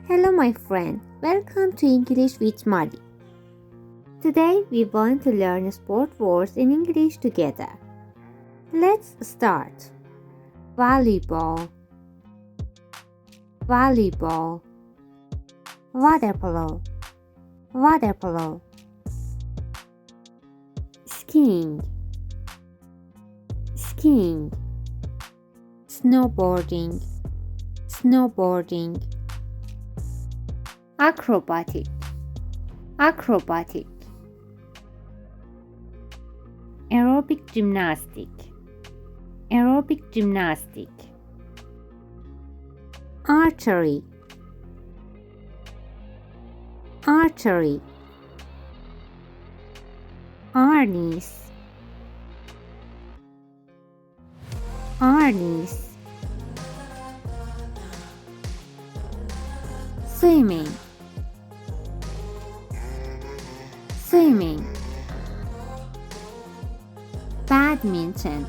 Hello, my friend. Welcome to English with Mari. Today, we want to learn sport words in English together. Let's start. Volleyball, volleyball, water polo, water polo, skiing, skiing, snowboarding, snowboarding, acrobatic, acrobatic, aerobic gymnastic, aerobic gymnastic, archery, archery, harness, harness, swimming, swimming, badminton,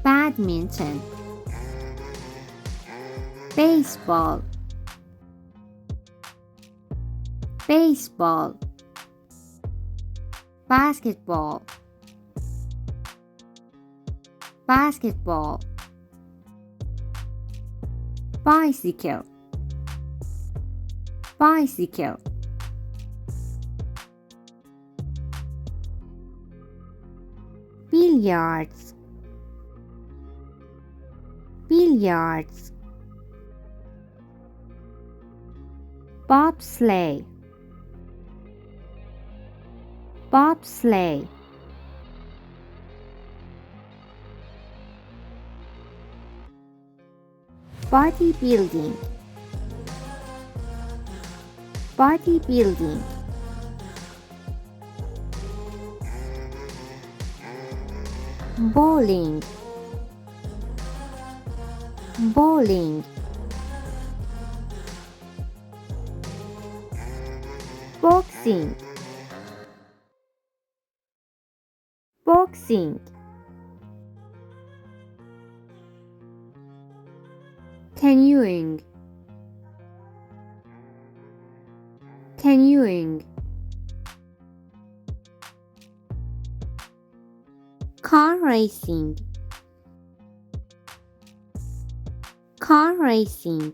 badminton, baseball, baseball, basketball, basketball, bicycle, bicycle, billiards, billiards, bobsleigh, bobsleigh, bodybuilding, bodybuilding, bowling, bowling, boxing, boxing, canoeing, canoeing, car racing, car racing,